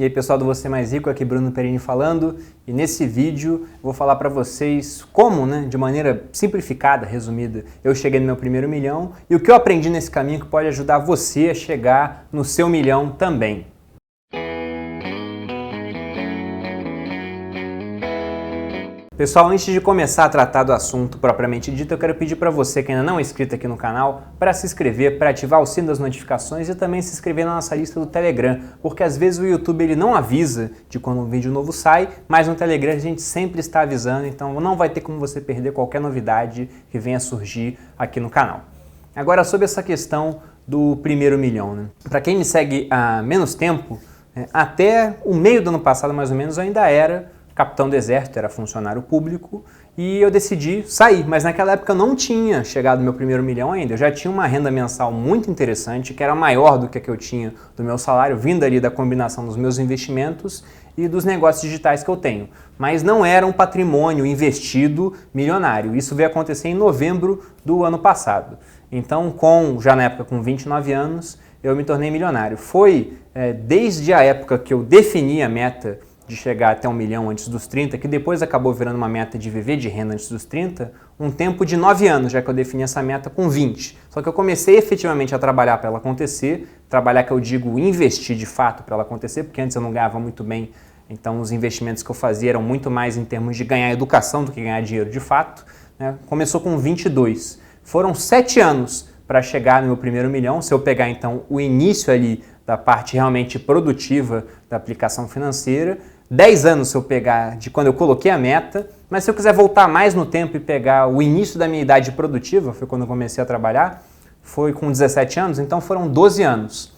E aí pessoal do Você Mais Rico, aqui Bruno Perini falando, e nesse vídeo eu vou falar para vocês como, de maneira simplificada, resumida, eu cheguei no meu primeiro milhão e o que eu aprendi nesse caminho que pode ajudar você a chegar no seu milhão também. Pessoal, antes de começar a tratar do assunto propriamente dito, eu quero pedir para você que ainda não é inscrito aqui no canal, para se inscrever, para ativar o sino das notificações e também se inscrever na nossa lista do Telegram, porque às vezes o YouTube ele não avisa de quando um vídeo novo sai, mas no Telegram a gente sempre está avisando, então não vai ter como você perder qualquer novidade que venha a surgir aqui no canal. Agora, sobre essa questão do primeiro milhão, Para quem me segue há menos tempo, até o meio do ano passado mais ou menos eu ainda era capitão do exército, era funcionário público e eu decidi sair, mas naquela época eu não tinha chegado no meu primeiro milhão ainda, eu já tinha uma renda mensal muito interessante, que era maior do que a que eu tinha do meu salário, vindo ali da combinação dos meus investimentos e dos negócios digitais que eu tenho, mas não era um patrimônio investido milionário, isso veio acontecer em novembro do ano passado, então já na época com 29 anos, eu me tornei milionário. Foi desde a época que eu defini a meta de chegar até 1 milhão antes dos 30, que depois acabou virando uma meta de viver de renda antes dos 30, um tempo de 9 anos, já que eu defini essa meta com 20. Só que eu comecei efetivamente a trabalhar para ela acontecer, trabalhar que eu digo investir de fato para ela acontecer, porque antes eu não ganhava muito bem, então os investimentos que eu fazia eram muito mais em termos de ganhar educação do que ganhar dinheiro de fato. Começou com 22. Foram 7 anos para chegar no meu primeiro milhão, se eu pegar então o início ali da parte realmente produtiva da aplicação financeira, 10 anos se eu pegar de quando eu coloquei a meta, mas se eu quiser voltar mais no tempo e pegar o início da minha idade produtiva, foi quando eu comecei a trabalhar, foi com 17 anos, então foram 12 anos.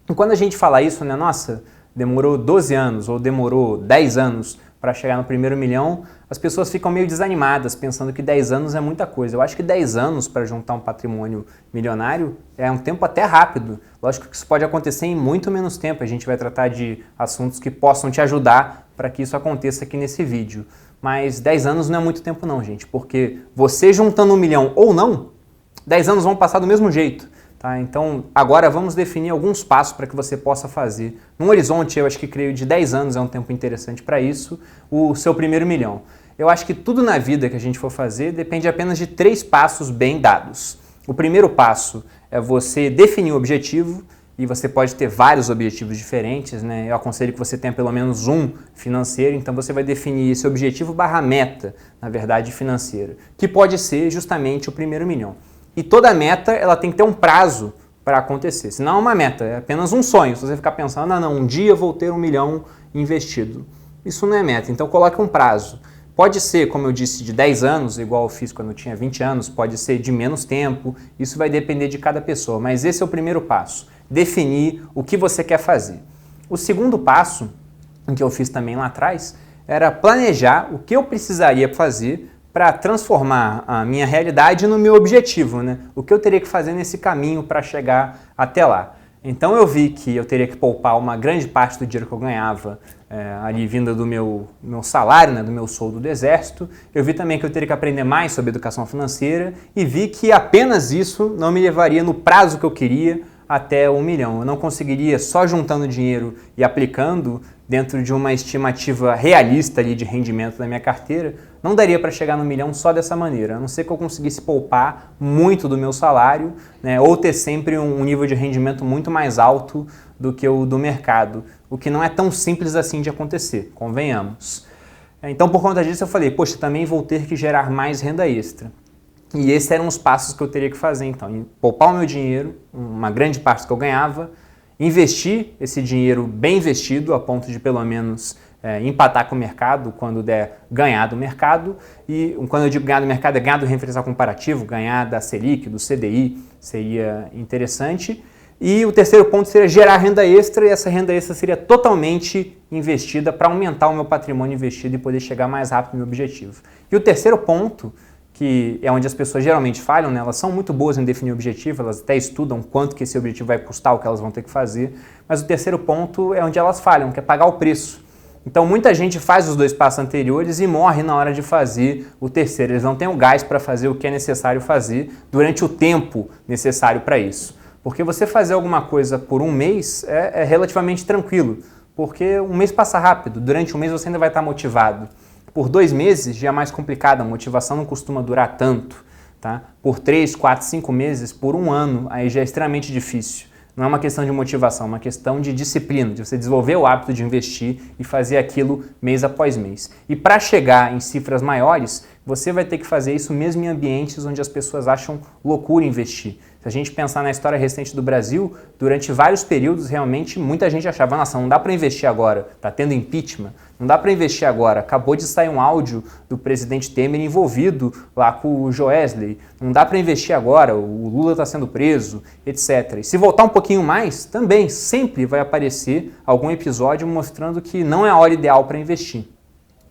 E quando a gente fala isso, nossa, demorou 12 anos ou demorou 10 anos para chegar no primeiro milhão, as pessoas ficam meio desanimadas, pensando que 10 anos é muita coisa. Eu acho que 10 anos para juntar um patrimônio milionário é um tempo até rápido. Lógico que isso pode acontecer em muito menos tempo. A gente vai tratar de assuntos que possam te ajudar para que isso aconteça aqui nesse vídeo. Mas 10 anos não é muito tempo não, gente, porque você juntando 1 milhão ou não, 10 anos vão passar do mesmo jeito. Tá? Então, agora vamos definir alguns passos para que você possa fazer. Num horizonte, eu acho que creio de 10 anos é um tempo interessante para isso, o seu primeiro milhão. Eu acho que tudo na vida que a gente for fazer depende apenas de 3 passos bem dados. O primeiro passo é você definir o objetivo, e você pode ter vários objetivos diferentes, Eu aconselho que você tenha pelo menos um financeiro, então você vai definir esse objetivo / meta, na verdade, financeira, que pode ser justamente o primeiro milhão. E toda meta ela tem que ter um prazo para acontecer, senão é uma meta, é apenas um sonho. Se você ficar pensando, um dia eu vou ter 1 milhão investido, isso não é meta, então coloque um prazo. Pode ser, como eu disse, de 10 anos, igual eu fiz quando eu tinha 20 anos, pode ser de menos tempo, isso vai depender de cada pessoa, mas esse é o primeiro passo, definir o que você quer fazer. O segundo passo, que eu fiz também lá atrás, era planejar o que eu precisaria fazer para transformar a minha realidade no meu objetivo, O que eu teria que fazer nesse caminho para chegar até lá. Então eu vi que eu teria que poupar uma grande parte do dinheiro que eu ganhava ali vinda do meu salário, do meu soldo do exército. Eu vi também que eu teria que aprender mais sobre educação financeira e vi que apenas isso não me levaria no prazo que eu queria até 1 milhão. Eu não conseguiria só juntando dinheiro e aplicando dentro de uma estimativa realista ali de rendimento da minha carteira, não daria para chegar no 1 milhão só dessa maneira, a não ser que eu conseguisse poupar muito do meu salário, ou ter sempre um nível de rendimento muito mais alto do que o do mercado, o que não é tão simples assim de acontecer, convenhamos. Então, por conta disso, eu falei, poxa, também vou ter que gerar mais renda extra. E esses eram os passos que eu teria que fazer, então, poupar o meu dinheiro, uma grande parte que eu ganhava, investir esse dinheiro bem investido, a ponto de pelo menos empatar com o mercado quando der ganhar do mercado. E quando eu digo ganhar do mercado, é ganhar do referencial comparativo, ganhar da Selic, do CDI, seria interessante. E o terceiro ponto seria gerar renda extra, e essa renda extra seria totalmente investida para aumentar o meu patrimônio investido e poder chegar mais rápido no meu objetivo. E o terceiro ponto, que é onde as pessoas geralmente falham, elas são muito boas em definir o objetivo, elas até estudam quanto que esse objetivo vai custar, o que elas vão ter que fazer, mas o terceiro ponto é onde elas falham, que é pagar o preço. Então muita gente faz os 2 passos anteriores e morre na hora de fazer o terceiro, eles não têm o gás para fazer o que é necessário fazer durante o tempo necessário para isso. Porque você fazer alguma coisa por 1 mês é relativamente tranquilo, porque um mês passa rápido, durante um mês você ainda vai estar motivado. Por 2 meses já é mais complicado, a motivação não costuma durar tanto. Tá? Por 3, 4, 5 meses, por 1 ano, aí já é extremamente difícil. Não é uma questão de motivação, é uma questão de disciplina, de você desenvolver o hábito de investir e fazer aquilo mês após mês. E para chegar em cifras maiores, você vai ter que fazer isso mesmo em ambientes onde as pessoas acham loucura investir. Se a gente pensar na história recente do Brasil, durante vários períodos, realmente, muita gente achava, nossa, não dá para investir agora, está tendo impeachment, não dá para investir agora, acabou de sair um áudio do presidente Temer envolvido lá com o Joesley, não dá para investir agora, o Lula está sendo preso, etc. E se voltar um pouquinho mais, também sempre vai aparecer algum episódio mostrando que não é a hora ideal para investir.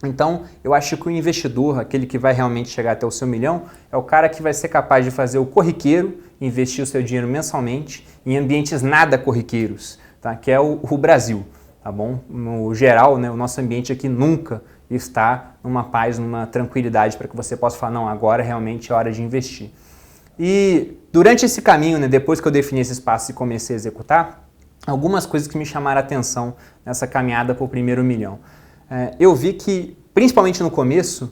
Então, eu acho que o investidor, aquele que vai realmente chegar até o seu milhão, é o cara que vai ser capaz de fazer o corriqueiro, investir o seu dinheiro mensalmente em ambientes nada corriqueiros, tá? Que é o Brasil, tá bom? No geral, né, o nosso ambiente aqui nunca está numa paz, numa tranquilidade para que você possa falar, não, agora realmente é hora de investir. E durante esse caminho, né, depois que eu defini esse espaço e comecei a executar, algumas coisas que me chamaram a atenção nessa caminhada para o primeiro milhão. Eu vi que, principalmente no começo,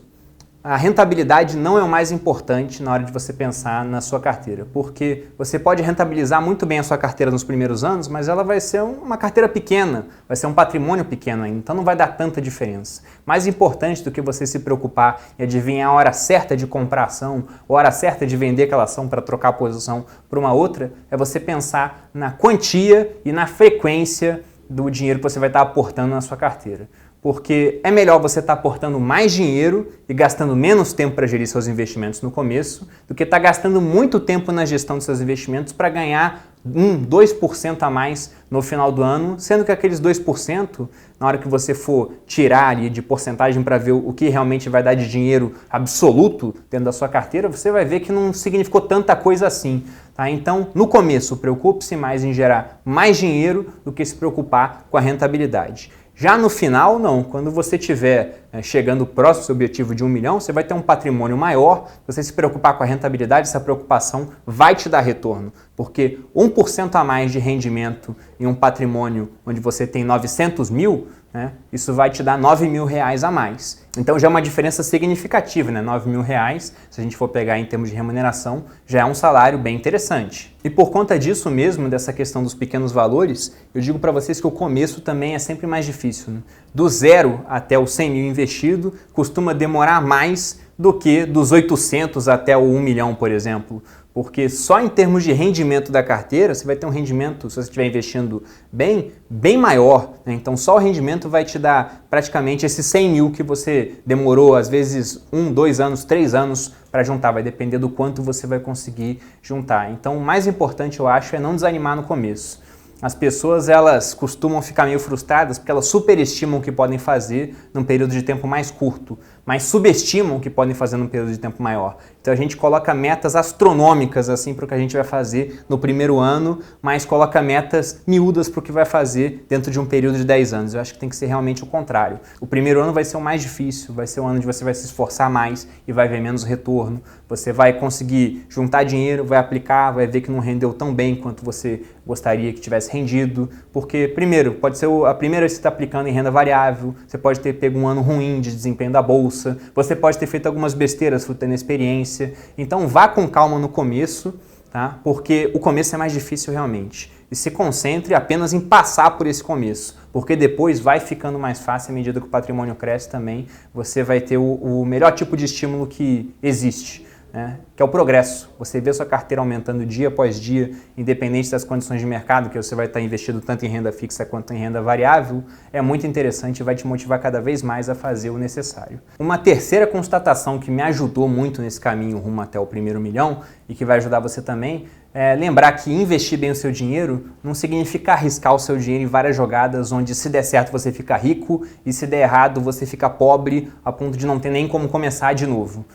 a rentabilidade não é o mais importante na hora de você pensar na sua carteira, porque você pode rentabilizar muito bem a sua carteira nos primeiros anos, mas ela vai ser uma carteira pequena, vai ser um patrimônio pequeno ainda, então não vai dar tanta diferença. Mais importante do que você se preocupar em adivinhar a hora certa de comprar ação, a hora certa de vender aquela ação para trocar a posição para uma outra, é você pensar na quantia e na frequência do dinheiro que você vai estar aportando na sua carteira. Porque é melhor você estar aportando mais dinheiro e gastando menos tempo para gerir seus investimentos no começo do que estar gastando muito tempo na gestão dos seus investimentos para ganhar 2% a mais no final do ano, sendo que aqueles 2%, na hora que você for tirar ali de porcentagem para ver o que realmente vai dar de dinheiro absoluto dentro da sua carteira, você vai ver que não significou tanta coisa assim. Tá? Então, no começo, preocupe-se mais em gerar mais dinheiro do que se preocupar com a rentabilidade. Já no final, não. Quando você estiver chegando próximo do seu objetivo de 1 milhão, você vai ter um patrimônio maior. Se você se preocupar com a rentabilidade, essa preocupação vai te dar retorno. Porque 1% a mais de rendimento em um patrimônio onde você tem 900 mil, né, isso vai te dar 9 mil reais a mais. Então já é uma diferença significativa, né? 9 mil reais, se a gente for pegar em termos de remuneração, já é um salário bem interessante. E por conta disso mesmo, dessa questão dos pequenos valores, eu digo para vocês que o começo também é sempre mais difícil. Né? Do 0 até os 100 mil investido costuma demorar mais do que dos 800 até o 1 milhão, por exemplo. Porque só em termos de rendimento da carteira, você vai ter um rendimento, se você estiver investindo bem maior. Né? Então só o rendimento vai te dar praticamente esses 100 mil que você demorou, às vezes 1, 2 anos, 3 anos para juntar. Vai depender do quanto você vai conseguir juntar. Então o mais importante, eu acho, é não desanimar no começo. As pessoas, elas costumam ficar meio frustradas porque elas superestimam o que podem fazer num período de tempo mais curto, mas subestimam o que podem fazer num período de tempo maior. Então a gente coloca metas astronômicas assim para o que a gente vai fazer no primeiro ano, mas coloca metas miúdas para o que vai fazer dentro de um período de 10 anos. Eu acho que tem que ser realmente o contrário. O primeiro ano vai ser o mais difícil, vai ser o ano onde você vai se esforçar mais e vai ver menos retorno. Você vai conseguir juntar dinheiro, vai aplicar, vai ver que não rendeu tão bem quanto você gostaria que tivesse rendido, porque primeiro, pode ser a primeira vez que você está aplicando em renda variável, você pode ter pego um ano ruim de desempenho da bolsa, você pode ter feito algumas besteiras fruto da inexperiência, então vá com calma no começo, tá? Porque o começo é mais difícil realmente, e se concentre apenas em passar por esse começo, porque depois vai ficando mais fácil à medida que o patrimônio cresce também, você vai ter o melhor tipo de estímulo que existe, né? Que é o progresso. Você vê sua carteira aumentando dia após dia, independente das condições de mercado, que você vai estar investido tanto em renda fixa quanto em renda variável, é muito interessante e vai te motivar cada vez mais a fazer o necessário. Uma terceira constatação que me ajudou muito nesse caminho rumo até o primeiro milhão e que vai ajudar você também é lembrar que investir bem o seu dinheiro não significa arriscar o seu dinheiro em várias jogadas onde se der certo você fica rico e se der errado você fica pobre a ponto de não ter nem como começar de novo.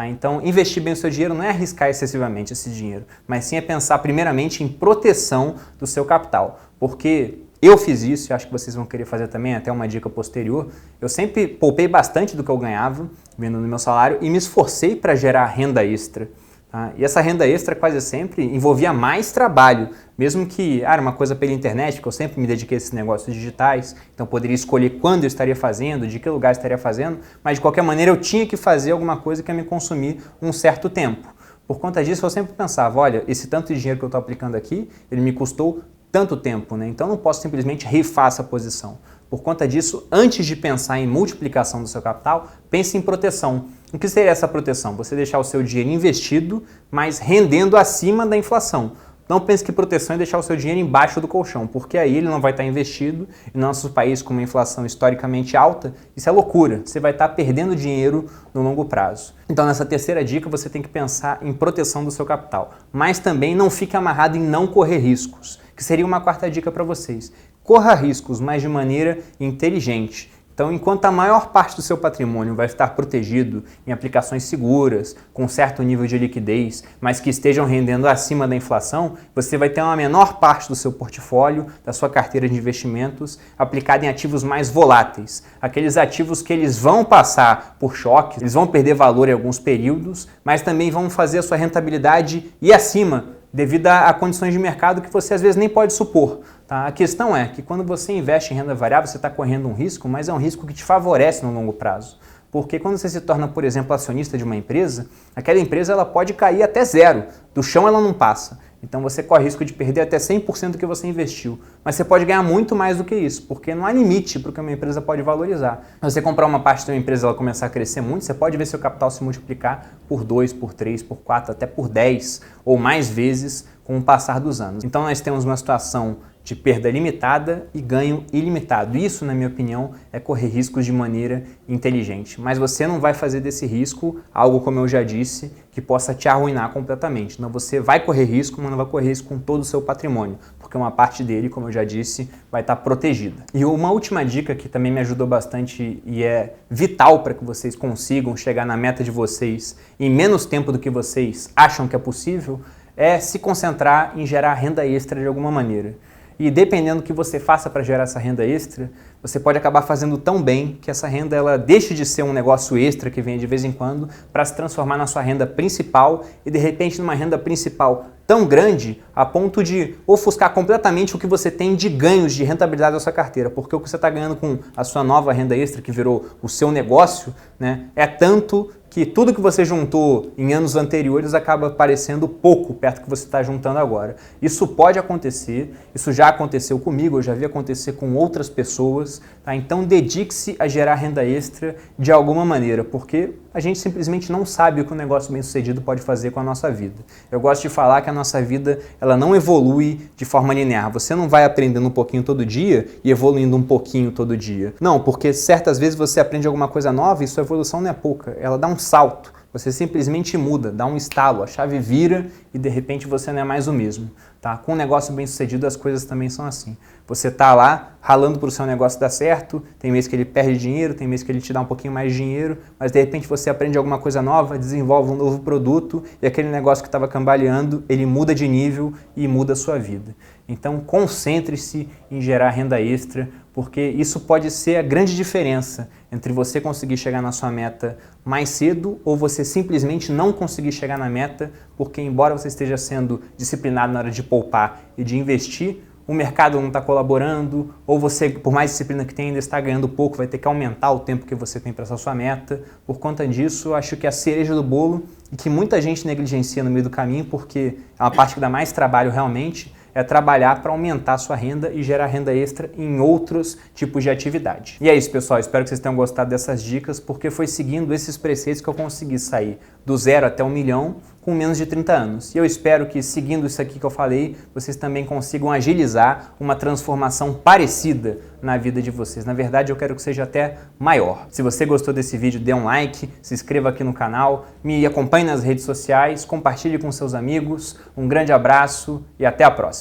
Então, investir bem o seu dinheiro não é arriscar excessivamente esse dinheiro, mas sim é pensar primeiramente em proteção do seu capital. Porque eu fiz isso e acho que vocês vão querer fazer também, até uma dica posterior. Eu sempre poupei bastante do que eu ganhava, vendo no meu salário, e me esforcei para gerar renda extra. Tá? E essa renda extra quase sempre envolvia mais trabalho, mesmo que era uma coisa pela internet, porque eu sempre me dediquei a esses negócios digitais, então eu poderia escolher quando eu estaria fazendo, de que lugar eu estaria fazendo, mas de qualquer maneira eu tinha que fazer alguma coisa que ia me consumir um certo tempo. Por conta disso eu sempre pensava, olha, esse tanto de dinheiro que eu estou aplicando aqui, ele me custou tanto tempo, né? Então eu não posso simplesmente rifar essa posição. Por conta disso, antes de pensar em multiplicação do seu capital, pense em proteção. O que seria essa proteção? Você deixar o seu dinheiro investido, mas rendendo acima da inflação. Não pense que proteção é deixar o seu dinheiro embaixo do colchão, porque aí ele não vai estar investido. E no nosso país, com uma inflação historicamente alta, isso é loucura. Você vai estar perdendo dinheiro no longo prazo. Então, nessa terceira dica, você tem que pensar em proteção do seu capital. Mas também não fique amarrado em não correr riscos, que seria uma quarta dica para vocês. Corra riscos, mas de maneira inteligente. Então, enquanto a maior parte do seu patrimônio vai estar protegido em aplicações seguras, com certo nível de liquidez, mas que estejam rendendo acima da inflação, você vai ter uma menor parte do seu portfólio, da sua carteira de investimentos, aplicada em ativos mais voláteis. Aqueles ativos que eles vão passar por choques, eles vão perder valor em alguns períodos, mas também vão fazer a sua rentabilidade ir acima, devido a condições de mercado que você às vezes nem pode supor. Tá? A questão é que quando você investe em renda variável, você está correndo um risco, mas é um risco que te favorece no longo prazo. Porque quando você se torna, por exemplo, acionista de uma empresa, aquela empresa ela pode cair até zero, do chão ela não passa. Então você corre risco de perder até 100% do que você investiu. Mas você pode ganhar muito mais do que isso, porque não há limite para o que uma empresa pode valorizar. Se você comprar uma parte de uma empresa e ela começar a crescer muito, você pode ver seu capital se multiplicar por 2, por 3, por 4, até por 10 ou mais vezes com o passar dos anos. Então nós temos uma situação de perda limitada e ganho ilimitado. Isso, na minha opinião, é correr riscos de maneira inteligente. Mas você não vai fazer desse risco algo, como eu já disse, que possa te arruinar completamente. Não, você vai correr risco, mas não vai correr risco com todo o seu patrimônio, porque uma parte dele, como eu já disse, vai estar protegida. E uma última dica que também me ajudou bastante e é vital para que vocês consigam chegar na meta de vocês em menos tempo do que vocês acham que é possível, é se concentrar em gerar renda extra de alguma maneira. E dependendo do que você faça para gerar essa renda extra, você pode acabar fazendo tão bem que essa renda ela deixe de ser um negócio extra que vem de vez em quando para se transformar na sua renda principal e de repente numa renda principal tão grande a ponto de ofuscar completamente o que você tem de ganhos de rentabilidade da sua carteira, porque o que você está ganhando com a sua nova renda extra que virou o seu negócio, né, é tanto que tudo que você juntou em anos anteriores acaba parecendo pouco perto do que você está juntando agora. Isso pode acontecer, isso já aconteceu comigo, eu já vi acontecer com outras pessoas, tá? Então dedique-se a gerar renda extra de alguma maneira, porque a gente simplesmente não sabe o que um negócio bem sucedido pode fazer com a nossa vida. Eu gosto de falar que a nossa vida ela não evolui de forma linear. Você não vai aprendendo um pouquinho todo dia e evoluindo um pouquinho todo dia. Não, porque certas vezes você aprende alguma coisa nova e sua evolução não é pouca, ela dá um salto. Você simplesmente muda, dá um estalo, a chave vira e de repente você não é mais o mesmo. Tá? Com um negócio bem sucedido as coisas também são assim. Você tá lá ralando para o seu negócio dar certo, tem mês que ele perde dinheiro, tem mês que ele te dá um pouquinho mais de dinheiro, mas de repente você aprende alguma coisa nova, desenvolve um novo produto e aquele negócio que estava cambaleando, ele muda de nível e muda a sua vida. Então concentre-se em gerar renda extra, porque isso pode ser a grande diferença entre você conseguir chegar na sua meta mais cedo ou você simplesmente não conseguir chegar na meta, porque embora você esteja sendo disciplinado na hora de poupar e de investir, o mercado não está colaborando, ou você, por mais disciplina que tem, ainda está ganhando pouco, vai ter que aumentar o tempo que você tem para essa sua meta. Por conta disso, eu acho que a cereja do bolo, e que muita gente negligencia no meio do caminho, porque é uma parte que dá mais trabalho realmente, é trabalhar para aumentar a sua renda e gerar renda extra em outros tipos de atividade. E é isso, pessoal. Espero que vocês tenham gostado dessas dicas, porque foi seguindo esses preceitos que eu consegui sair do 0 até 1 milhão com menos de 30 anos. E eu espero que, seguindo isso aqui que eu falei, vocês também consigam agilizar uma transformação parecida na vida de vocês. Na verdade, eu quero que seja até maior. Se você gostou desse vídeo, dê um like, se inscreva aqui no canal, me acompanhe nas redes sociais, compartilhe com seus amigos. Um grande abraço e até a próxima.